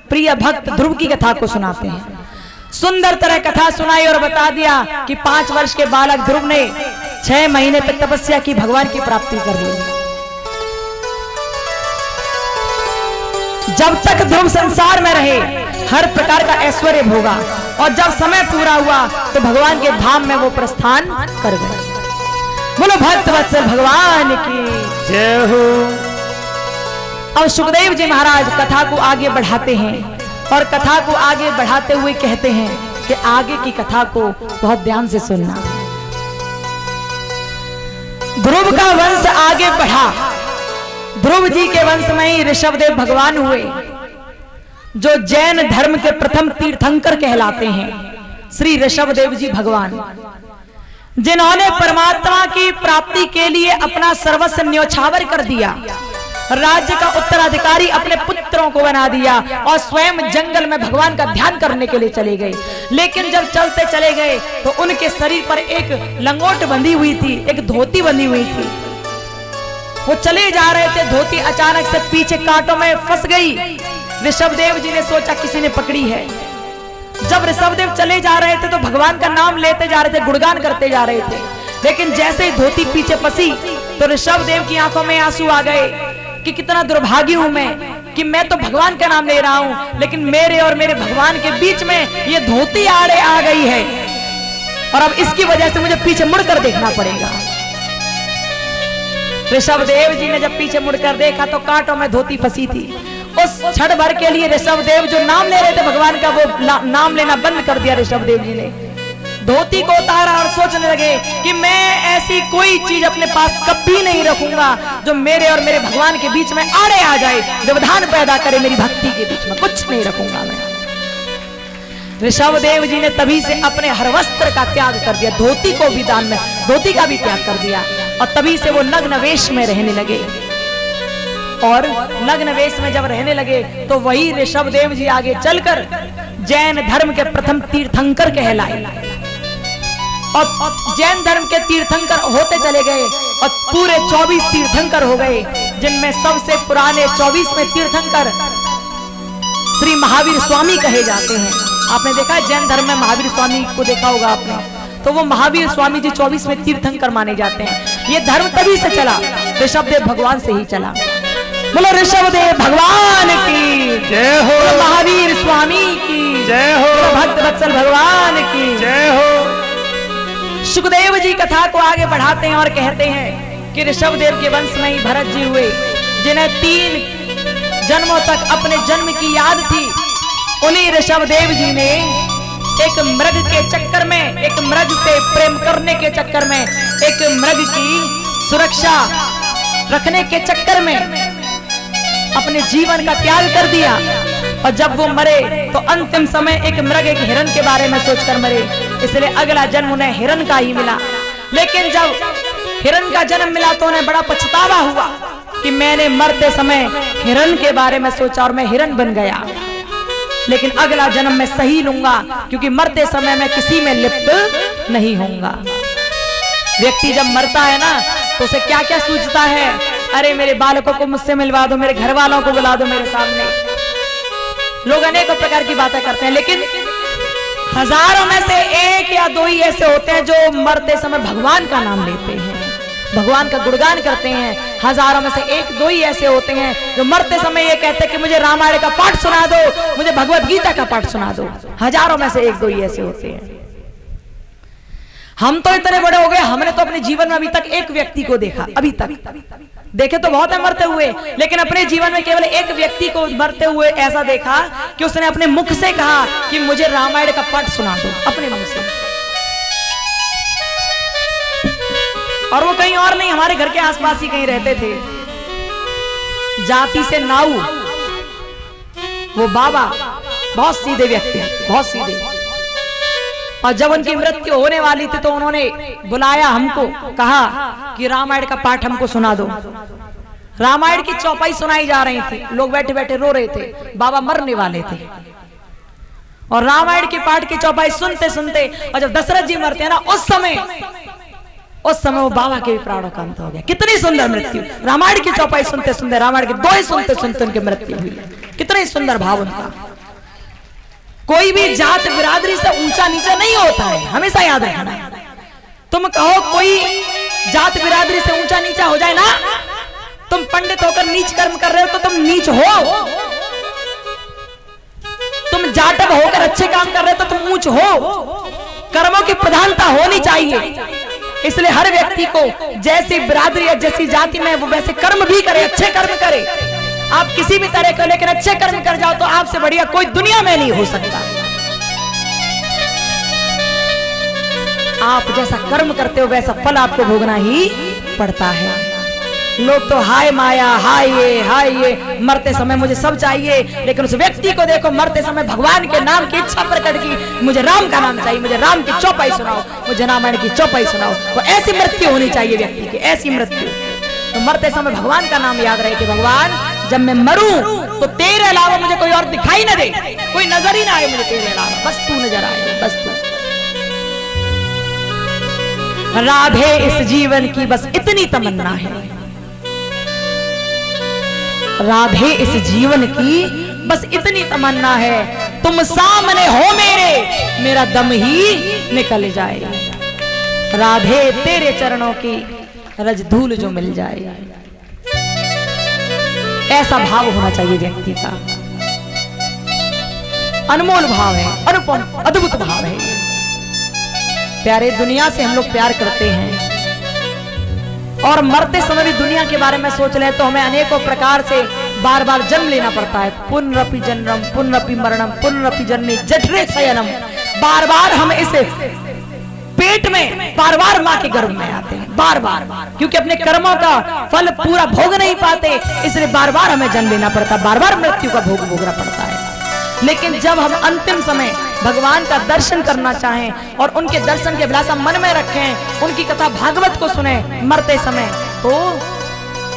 प्रिय भक्त ध्रुव की कथा को सुनाते हैं। सुंदर तरह कथा सुनाई और बता दिया कि 5 वर्ष के बालक ध्रुव ने 6 महीने तक तपस्या की, भगवान की प्राप्ति कर ली। जब तक ध्रुव संसार में रहे हर प्रकार का ऐश्वर्य भोगा, और जब समय पूरा हुआ तो भगवान के धाम में वो प्रस्थान कर गए। बोलो भक्त वत्सल भगवान की जय हो। अब सुखदेव जी महाराज कथा को आगे बढ़ाते हैं और कथा को आगे बढ़ाते हुए कहते हैं कि आगे की कथा को बहुत ध्यान से सुनना। ध्रुव का वंश आगे बढ़ा। ध्रुव जी के वंश में ही ऋषभदेव भगवान हुए, जो जैन धर्म के प्रथम तीर्थंकर कहलाते हैं। श्री ऋषभदेव जी भगवान, जिन्होंने परमात्मा की प्राप्ति के लिए अपना सर्वस्व न्योछावर कर दिया, राज्य का उत्तराधिकारी अपने पुत्रों को बना दिया और स्वयं जंगल में भगवान का ध्यान करने के लिए चले गए। लेकिन जब चलते चले गए तो उनके शरीर पर एक लंगोट बंधी हुई थी, एक धोती बंधी हुई थी। वो चले जा रहे थे, धोती अचानक से पीछे कांटों में फंस गई। ऋषभदेव जी ने सोचा किसी ने पकड़ी है। जब ऋषभदेव चले जा रहे थे तो भगवान का नाम लेते जा रहे थे, गुणगान करते जा रहे थे। लेकिन जैसे ही धोती पीछे फंसी तो ऋषभदेव की आंखों में आंसू आ गए कि कितना दुर्भागी हूं मैं कि मैं तो भगवान का नाम ले रहा हूं, लेकिन मेरे और मेरे भगवान के बीच में ये धोती आड़े आ गई है और अब इसकी वजह से मुझे पीछे मुड़कर देखना पड़ेगा। ऋषभदेव जी ने जब पीछे मुड़कर देखा तो कांटों में धोती फंसी थी। उस क्षण भर के लिए ऋषभदेव जो नाम ले रहे थे भगवान का, वो नाम लेना बंद कर दिया। ऋषभदेव जी ने धोती को उतारा और सोचने लगे कि मैं ऐसी कोई चीज अपने पास कभी नहीं रखूंगा जो मेरे और मेरे भगवान के बीच में आड़े आ जाए, व्यवधान पैदा करे मेरी भक्ति के बीच में। कुछ नहीं रखूंगा मैं। ऋषभदेव जी ने तभी से अपने हर वस्त्र का त्याग कर दिया, धोती को भी दान में, धोती का भी त्याग कर दिया, और तभी से वो नग्न वेश में रहने लगे। और नग्न वेश में जब रहने लगे तो वही ऋषभदेव जी आगे चलकर जैन धर्म के प्रथम तीर्थंकर कहलाए। और जैन धर्म के तीर्थंकर होते चले गए और पूरे 24 तीर्थंकर हो गए, जिनमें सबसे पुराने 24वें तीर्थंकर श्री महावीर स्वामी कहे जाते हैं। आपने देखा है जैन धर्म में महावीर स्वामी को देखा होगा आपने, तो वो महावीर स्वामी जी 24वें तीर्थंकर माने जाते हैं। ये धर्म तभी से चला, ऋषभदेव भगवान से ही चला। बोलो ऋषभदेव भगवान की जय हो। महावीर स्वामी की जय हो। भक्त वत्सल भगवान की जय हो। सुखदेव जी कथा को आगे बढ़ाते हैं और कहते हैं कि ऋषभदेव के वंश में ही भरत जी हुए, जिन्हें 3 जन्मों तक अपने जन्म की याद थी। उन्हीं ऋषभदेव जी ने एक मृग के चक्कर में, एक मृग से प्रेम करने के चक्कर में, एक मृग की सुरक्षा रखने के चक्कर में अपने जीवन का त्याग कर दिया। और जब वो मरे तो अंतिम समय एक मृग एक हिरण के बारे में सोचकर मरे, इसलिए अगला जन्म उन्हें हिरण का ही मिला। लेकिन जब हिरण का जन्म मिला तो उन्हें बड़ा पछतावा हुआ कि मैंने मरते समय हिरण के बारे में सोचा और मैं हिरण बन गया। लेकिन अगला जन्म मैं सही लूंगा, क्योंकि मरते समय मैं किसी में लिप्त नहीं होऊंगा। व्यक्ति जब मरता है ना तो उसे क्या क्या सूझता है, अरे मेरे बालकों को मुझसे मिलवा दो, मेरे घर वालों को बुला दो मेरे सामने। लोग अनेकों प्रकार की बातें करते हैं, लेकिन हजारों में से 1 या 2 ही ऐसे होते हैं जो मरते समय भगवान का नाम लेते हैं, भगवान का गुणगान करते हैं। हजारों में से 1-2 ही ऐसे होते हैं जो मरते समय ये कहते हैं कि मुझे रामायण का पाठ सुना दो, मुझे भगवत गीता का पाठ सुना दो। हजारों में से 1-2 ही ऐसे होते हैं। हम तो इतने बड़े हो गए, हमने तो अपने जीवन में अभी तक एक व्यक्ति को देखा, अभी तक देखे तो बहुत है मरते हुए, लेकिन अपने जीवन में केवल एक व्यक्ति को मरते हुए ऐसा देखा कि उसने अपने मुख से कहा कि मुझे रामायण का पाठ सुना दो, अपने मुंह से। और वो कहीं और नहीं, हमारे घर के आसपास ही कहीं रहते थे। जाति से नाऊ, वो बाबा बहुत सीधे व्यक्ति, बहुत सीधे। और जब उनकी मृत्यु होने वाली थी तो उन्होंने बुलाया हमको, कहा कि रामायण का पाठ हमको सुना दो। रामायण की चौपाई सुनाई जा रही थी, लोग बैठे बैठे रो रहे थे, बाबा मरने वाले थे। और रामायण की पाठ की चौपाई सुनते सुनते, और जब दशरथ जी मरते हैं ना, उस समय वो बाबा के भी प्राणों का अंत हो गया। कितनी सुंदर मृत्यु, रामायण की चौपाई सुनते सुनते, रामायण के 2 सुनते सुनते उनकी मृत्यु हुई। कितनी सुंदर भाव उनका। कोई भी जात बिरादरी से ऊंचा नीचा नहीं होता है, हमेशा याद रखना। तुम कहो कोई जात बिरादरी से ऊंचा नीचा हो जाए ना, तुम पंडित होकर नीच कर्म कर रहे हो तो तुम नीच हो, तुम जाटव होकर अच्छे काम कर रहे हो तो तुम ऊंच हो। कर्मों की प्रधानता होनी चाहिए, इसलिए हर व्यक्ति को जैसी बिरादरी या जैसी जाति में वो वैसे कर्म भी करे, अच्छे कर्म करे। आप किसी भी तरह को, लेकिन अच्छे कर्म कर जाओ तो आपसे बढ़िया कोई दुनिया में नहीं हो सकता। आप जैसा कर्म करते हो वैसा फल आपको भोगना ही पड़ता है। लोग तो हाय माया, हाय ये मरते समय मुझे सब चाहिए, लेकिन उस व्यक्ति को देखो मरते समय भगवान के नाम की इच्छा प्रकट की, मुझे राम का नाम चाहिए, मुझे राम की चौपाई सुनाओ, मुझे रामायण की चौपाई सुनाओ। वो ऐसी मृत्यु होनी चाहिए व्यक्ति की, ऐसी मृत्यु। तो मरते समय भगवान का नाम याद रहे कि भगवान जब मैं मरूं तो तेरे अलावा मुझे कोई और दिखाई न दे, कोई नजर ही ना आए मुझे तेरे अलावा, बस तू नजर आए, बस तू। राधे इस जीवन की बस इतनी तमन्ना है, राधे इस जीवन की बस इतनी तमन्ना है, तुम सामने हो मेरे, मेरा दम ही निकल जाए। राधे तेरे चरणों की रज धूल जो मिल जाए, ऐसा भाव होना चाहिए व्यक्ति का। अनमोल भाव है, अनुपम अद्भुत भाव है। प्यारे, दुनिया से हम लोग प्यार करते हैं और मरते समय भी दुनिया के बारे में सोच ले तो हमें अनेकों प्रकार से बार बार जन्म लेना पड़ता है। पुनरपि जन्मम पुनरपि मरणम पुनरपि जन्मे जठरे शयनम। बार बार हम इस पेट में बार बार माँ के गर्भ में आते हैं, बार बार, क्योंकि अपने कर्मों का फल पूरा भोग नहीं पाते, इसलिए बार बार हमें जन्म लेना पड़ता, बार बार मृत्यु का भोग भोगना पड़ता है। लेकिन जब हम अंतिम समय भगवान का दर्शन करना चाहें और उनके दर्शन की अभिलाषा मन में रखें, उनकी कथा भागवत को सुने मरते समय, तो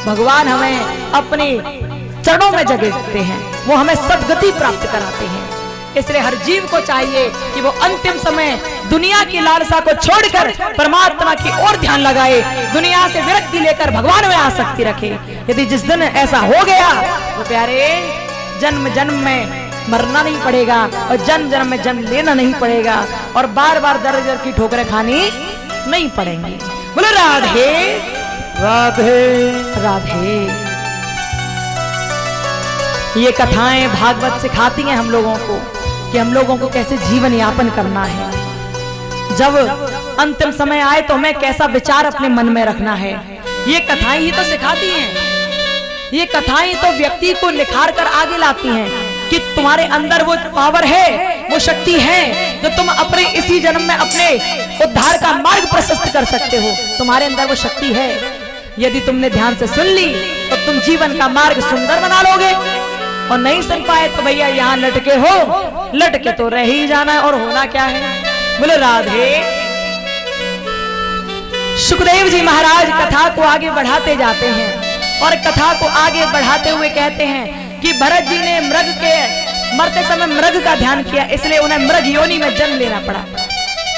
भगवान हमें अपने चरणों में जगह देते हैं, वो हमें सद्गति प्राप्त कराते हैं। इसलिए हर जीव को चाहिए कि वो अंतिम समय दुनिया की लालसा को छोड़कर परमात्मा की ओर ध्यान लगाए, दुनिया से विरक्ति लेकर भगवान में आसक्ति रखे। यदि जिस दिन ऐसा हो गया तो प्यारे, जन्म जन्म में मरना नहीं पड़ेगा और जन्म जन्म में जन्म लेना नहीं पड़ेगा और बार बार दर दर की ठोकरें खानी नहीं पड़ेंगी। बोलो राधे राधे राधे। ये कथाएं भागवत सिखाती हैं हम लोगों को कि हम लोगों को कैसे जीवन यापन करना है। जब अंतिम समय आए तो हमें कैसा विचार अपने मन में रखना है, ये कथाएं ही तो सिखाती हैं। ये कथाएं तो व्यक्ति को निखार कर आगे लाती हैं कि तुम्हारे अंदर वो पावर है, वो शक्ति है जो तुम अपने इसी जन्म में अपने उद्धार का मार्ग प्रशस्त कर सकते हो। तुम्हारे अंदर वो शक्ति है, यदि तुमने ध्यान से सुन ली तो तुम जीवन का मार्ग सुंदर बना लोगे। और नहीं सुन पाए तो भैया यहाँ लटके हो, लटके तो रह ही जाना है, और होना क्या है। बोले राधे। सुखदेव जी महाराज कथा को आगे बढ़ाते जाते हैं और कथा को आगे बढ़ाते हुए कहते हैं कि भरत जी ने मृग के मरते समय मृग का ध्यान किया, इसलिए उन्हें मृग योनि में जन्म लेना पड़ा।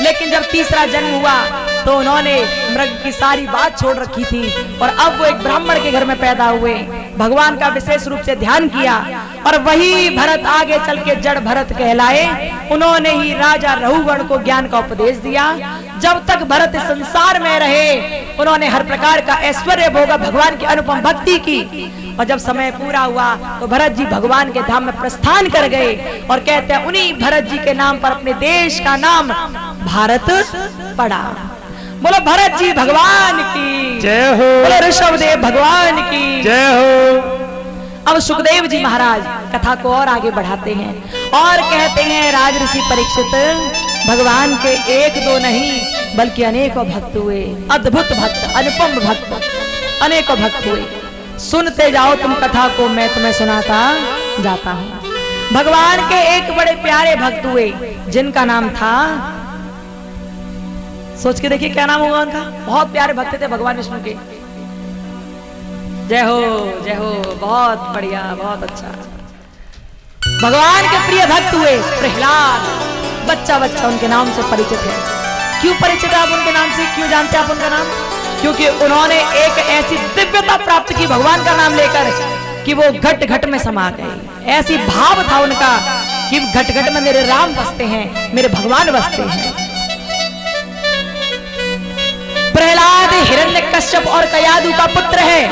लेकिन जब तीसरा जन्म हुआ तो उन्होंने मृग की सारी बात छोड़ रखी थी और अब वो एक ब्राह्मण के घर में पैदा हुए, भगवान का विशेष रूप से ध्यान किया और वही भरत आगे चल के जड़ भरत कहलाए। उन्होंने ही राजा रघुगण को ज्ञान का उपदेश दिया। जब तक भरत संसार में रहे उन्होंने हर प्रकार का ऐश्वर्य भोगा, भगवान की अनुपम भक्ति की, और जब समय पूरा हुआ तो भरत जी भगवान के धाम में प्रस्थान कर गए और कहते हैं उन्हीं भरत जी के नाम पर अपने देश का नाम भारत पड़ा। बोलो भरत जी भगवान की जय हो, बोलो ऋषभदेव भगवान की जय हो। अब सुखदेव जी महाराज कथा को और आगे बढ़ाते हैं और कहते हैं राज ऋषि परीक्षित, भगवान के एक दो नहीं बल्कि अनेकों भक्त हुए, अद्भुत भक्त, अनुपम भक्त, अनेकों भक्त हुए। सुनते जाओ तुम कथा को, मैं तुम्हें सुनाता जाता हूँ। भगवान के एक बड़े प्यारे भक्त हुए जिनका नाम था, सोच के देखिए क्या नाम होगा उनका। बहुत प्यारे भक्त थे भगवान विष्णु के। जय हो जय हो, बहुत बढ़िया, बहुत अच्छा। भगवान के प्रिय भक्त हुए प्रहलाद, बच्चा बच्चा उनके नाम से परिचित है। क्यों परिचित है आप उनके नाम से, क्यों जानते हैं आप उनका नाम? क्योंकि उन्होंने एक ऐसी दिव्यता प्राप्त की भगवान का नाम लेकर कि वो घट घट में समा गए। ऐसी भाव था उनका कि घट घट में मेरे राम बसते हैं, मेरे भगवान बसते हैं। प्रहलाद हिरण्यकश्यप और कयादु का पुत्र है।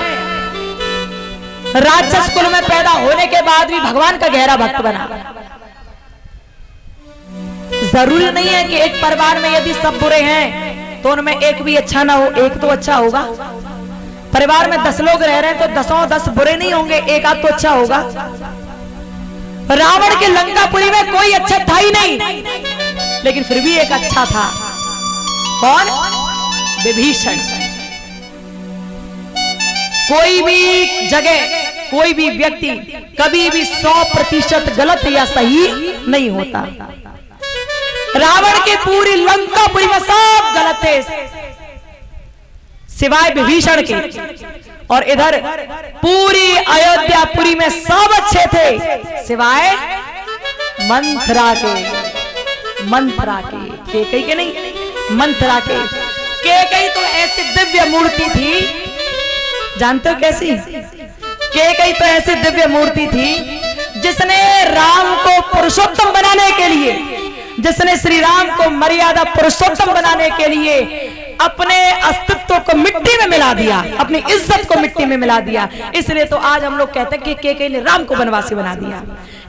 राक्षस कुल में पैदा होने के बाद भी भगवान का गहरा भक्त बना। जरूरी नहीं है कि एक परिवार में यदि सब बुरे हैं तो उनमें एक भी अच्छा ना हो, एक तो अच्छा होगा। परिवार में 10 लोग रह रहे हैं तो 10 बुरे नहीं होंगे, एक आध तो अच्छा होगा। रावण के लंकापुरी में कोई अच्छा था ही नहीं, लेकिन फिर भी एक अच्छा था। कौन? विभीषण। कोई भी जगह, कोई भी व्यक्ति कभी भी 100% गलत या सही नहीं होता। रावण की पूरी लंकापुरी में सब गलत थे सिवाय विभीषण के, और इधर पूरी अयोध्यापुरी में सब अच्छे थे सिवाय मंथरा के। मंथरा के, केकई के नहीं, मंथरा के। केकई तो ऐसी दिव्य मूर्ति थी, जानते हो कैसी? केकई तो ऐसी दिव्य मूर्ति थी जिसने राम को पुरुषोत्तम बनाने के लिए, जिसने श्री राम को मर्यादा पुरुषोत्तम बनाने के लिए अपने अस्तित्व को मिट्टी में मिला दिया, अपनी इज्जत को मिट्टी में मिला दिया। इसलिए तो आज हम लोग कहते हैं कि केकई ने राम को वनवासी बना दिया।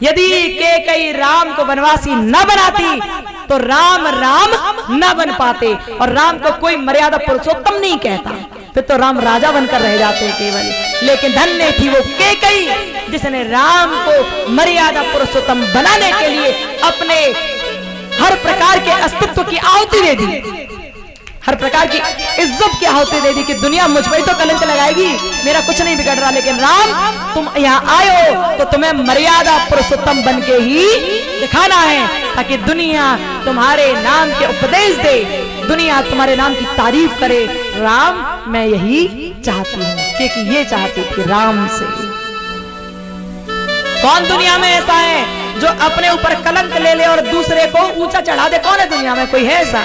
यदि केकई राम को वनवासी न बनाती तो राम राम न बन पाते, और राम को कोई मर्यादा पुरुषोत्तम नहीं कहता, फिर तो राम राजा बनकर रह जाते केवल। लेकिन धन्य थी वो केकई जिसने राम को मर्यादा पुरुषोत्तम बनाने के लिए अपने हर प्रकार के अस्तित्व की आहुति दे दी, हर प्रकार की इज्जत की आहुति दे दी कि दुनिया मुझ पर तो कलंक लगाएगी, मेरा कुछ नहीं बिगड़ रहा, लेकिन राम तुम यहाँ आए हो तो तुम्हें मर्यादा पुरुषोत्तम बन के ही दिखाना है, ताकि दुनिया तुम्हारे नाम के उपदेश दे, दुनिया तुम्हारे नाम की तारीफ करे। राम मैं यही चाहती हूँ, क्योंकि ये चाहती थी राम से। कौन दुनिया में ऐसा है जो अपने ऊपर कलंक ले ले और दूसरे को ऊंचा चढ़ा दे? कौन है दुनिया में? कोई है ऐसा?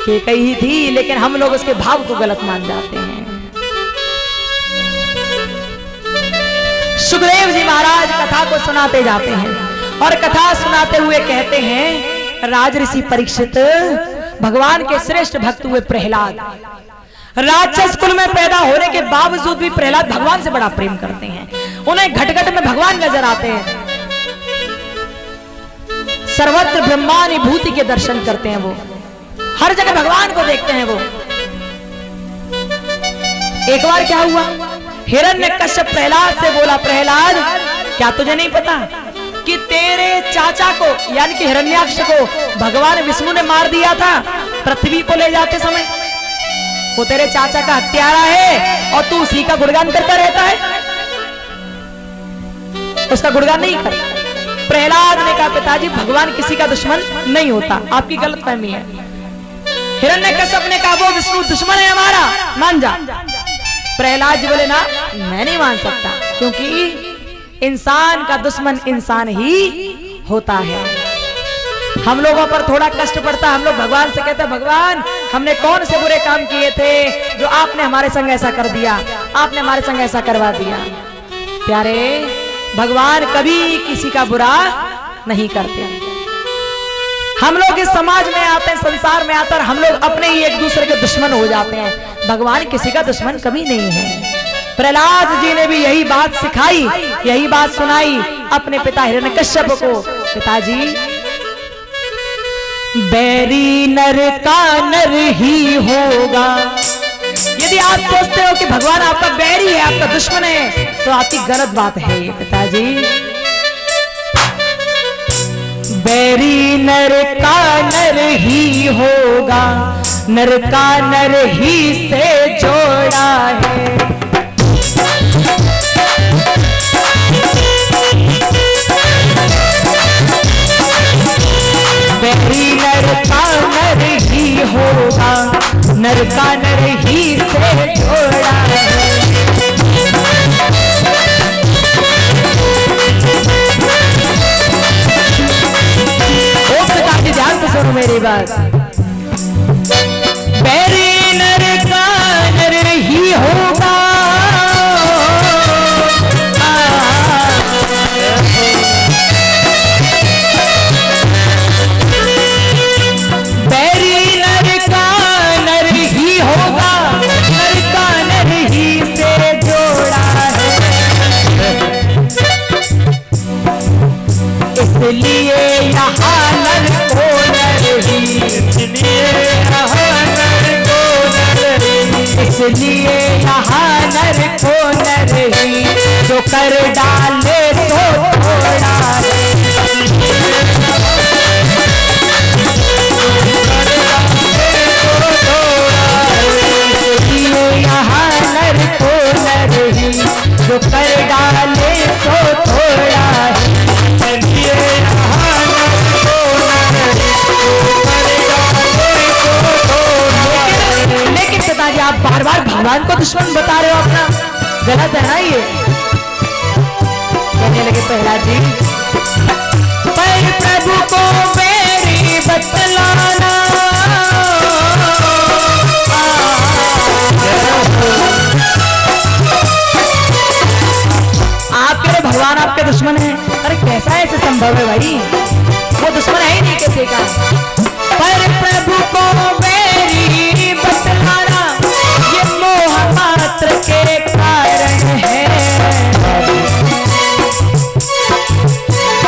केकई ही थी, लेकिन हम लोग उसके भाव को गलत मान जाते हैं। सुखदेव जी महाराज कथा को सुनाते जाते हैं और कथा सुनाते हुए कहते हैं, राजऋषि परीक्षित, भगवान के श्रेष्ठ भक्त हुए प्रहलाद, राक्षस कुल में पैदा होने के बावजूद भी प्रहलाद भगवान से बड़ा प्रेम करते हैं। उन्हें घट घट में भगवान नजर आते हैं, सर्वत्र ब्रह्मानुभूति के दर्शन करते हैं, वो हर जगह भगवान को देखते हैं। वो एक बार क्या हुआ, हिरण्यकश्यप प्रहलाद से बोला, प्रहलाद क्या तुझे नहीं पता कि तेरे चाचा को यानी कि हिरण्याक्ष को भगवान विष्णु ने मार दिया था पृथ्वी को ले जाते समय? वो तेरे चाचा का हत्यारा है और तू उसी का गुणगान करता रहता है, उसका गुणगान नहीं कर। प्रहलाद ने कहा, पिताजी भगवान किसी का दुश्मन नहीं होता, आपकी गलतफहमी है। हिरण्यकश्यप ने कहा, वो विष्णु दुश्मन है हमारा, मान जा। प्रहलाद जी बोले, ना मैं नहीं मान सकता, क्योंकि इंसान का दुश्मन इंसान ही होता है। हम लोगों पर थोड़ा कष्ट पड़ता, हम लोग भगवान से कहते हैं, भगवान हमने कौन से बुरे काम किए थे जो आपने हमारे संग ऐसा कर दिया, आपने हमारे संग ऐसा करवा दिया। प्यारे, भगवान कभी किसी का बुरा नहीं करते। हम लोग इस समाज में आते हैं, संसार में आकर हम लोग अपने ही एक दूसरे के दुश्मन हो जाते हैं। भगवान किसी का दुश्मन कभी नहीं है। प्रहलाद जी ने भी यही बात सिखाई, यही बात सुनाई अपने पिता हिरण्यकश्यप को। पिताजी, बैरी नर का नर ही होगा। यदि आप सोचते हो कि भगवान आपका बैरी है, आपका दुश्मन है, तो आपकी गलत बात है ये पिताजी। बैरी नर का नर ही होगा, नर का नर ही से जोड़ा है। बैरी नर का नर ही होगा, नर का नर ही से जोड़ा है। ध्यान से सुनो मेरी बात। बैरी नर का नर ही होगा, इसलिए यहाँ नर को नर ही, इसलिए यहाँ नर को नर ही, इसलिए यहाँ नर को नर ही, जो कर डाले सो थोड़ा है। इसलिए यहाँ नर को नर ही, जो कर डाले सो थोड़ा है। लेकिन पिताजी आप बार बार भगवान को दुश्मन बता रहे हो अपना, गलत है ना ये। कहने लगे प्रहलाद जी, पर प्रभु को मेरी बतलाना, आप कह रहे भगवान आपके दुश्मन है। अरे कैसा ऐसे संभव है भाई, वो दुश्मन है ही नहीं किसी का। पर प्रभु को मेरी बतलाना, ये मोह मात्र के कारण है।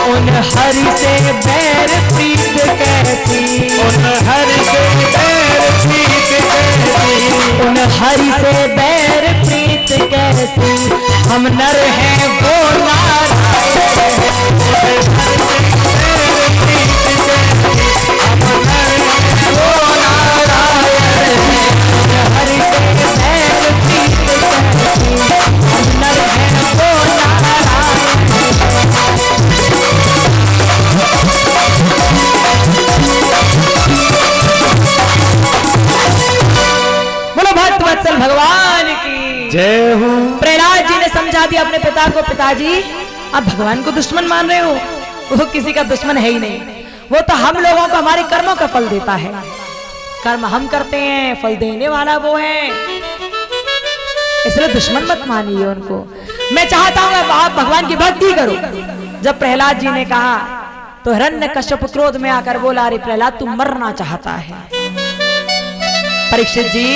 उन हरि से बैर प्रीत कैसी, उन हरि से बैर प्रीत कैसी, उन हरि से बैर प्रीत कैसी, हम नर हैं वो नारायण है। भगवान की जय हो। प्रहलाद जी ने समझा दिया अपने पिता को, पिताजी आप भगवान को दुश्मन मान रहे हो, वो किसी का दुश्मन है ही नहीं, वो तो हम लोगों को हमारे कर्मों का फल देता है। कर्म हम करते हैं, फल देने वाला वो है, इसलिए दुश्मन मत मानिए उनको। मैं चाहता हूं आप भगवान की भक्ति करो। जब प्रहलाद जी ने कहा तो हिरण्यकश्यप क्रोध में आकर बोला, अरे प्रहलाद तू मरना चाहता है। परीक्षित जी,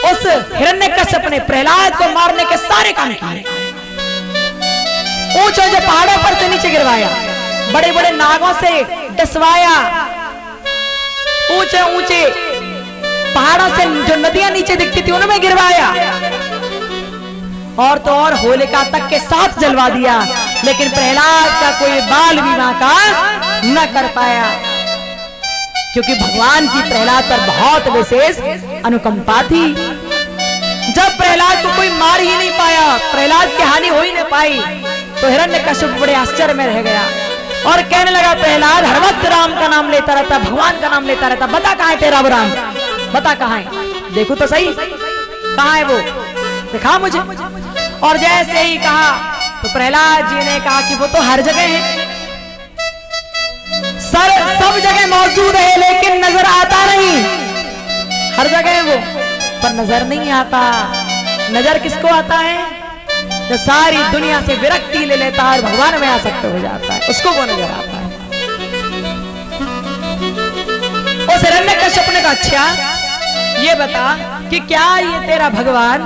उस हिरण्यकश्यप ने प्रहलाद को मारने के सारे काम किए। ऊंचे ऊंचे पहाड़ों पर से नीचे गिरवाया, बड़े बड़े नागों से डसवाया, ऊंचे ऊंचे पहाड़ों से जो नदियां नीचे दिखती थी उनमें गिरवाया, और तो और होलिका तक के साथ जलवा दिया। लेकिन प्रहलाद का कोई बाल विवाह का न कर पाया, क्योंकि भगवान की प्रहलाद पर बहुत विशेष अनुकंपा थी। जब प्रहलाद को कोई मार ही नहीं पाया, प्रहलाद की हानि हो ही नहीं पाई, तो हिरण्यकश्यप बड़े आश्चर्य में रह गया और कहने लगा, प्रहलाद हर वक्त राम का नाम लेता रहता, भगवान का नाम लेता रहता, बता कहाँ है तेरा वो राम, बता कहाँ है, देखो तो सही कहाँ है वो, दिखा मुझे। और जैसे ही कहा तो प्रहलाद जी ने कहा कि वो तो हर जगह है, सब जगह मौजूद है, लेकिन नजर आता नहीं। हर जगह है वो, पर नजर नहीं आता। नजर किसको आता है? जो सारी दुनिया से विरक्ति ले लेता है और भगवान में आसक्त हो जाता है, उसको वो नजर आता है। उस हिरण्यकश्यप ने कहा, अच्छा ये बता कि क्या ये तेरा भगवान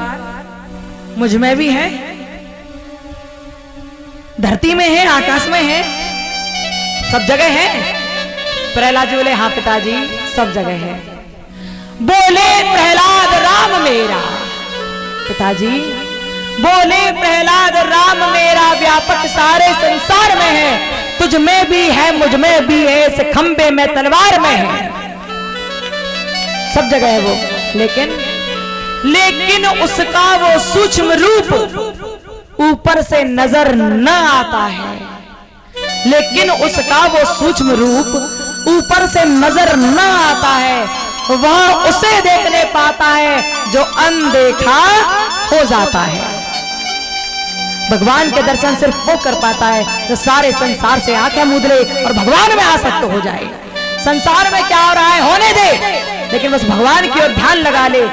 मुझ में भी है, धरती में है, आकाश में है, सब जगह है? प्रहलाद जी बोले, हाँ पिताजी सब जगह है। बोले प्रहलाद राम मेरा, पिताजी बोले प्रहलाद राम मेरा व्यापक सारे संसार में है, तुझ में भी है, मुझ में भी है, इस खंबे में तलवार में है, सब जगह है वो। लेकिन उसका वो सूक्ष्म रूप ऊपर से नजर न आता है, लेकिन उसका वो सूक्ष्म रूप ऊपर से नजर न आता है, वह उसे देखने पाता है जो अनदेखा हो जाता है। भगवान के दर्शन सिर्फ वो कर पाता है जो सारे संसार से आंखें मूंद ले और भगवान में आसक्त हो जाए। संसार में क्या हो रहा है होने दे, लेकिन बस भगवान की ओर ध्यान लगा ले,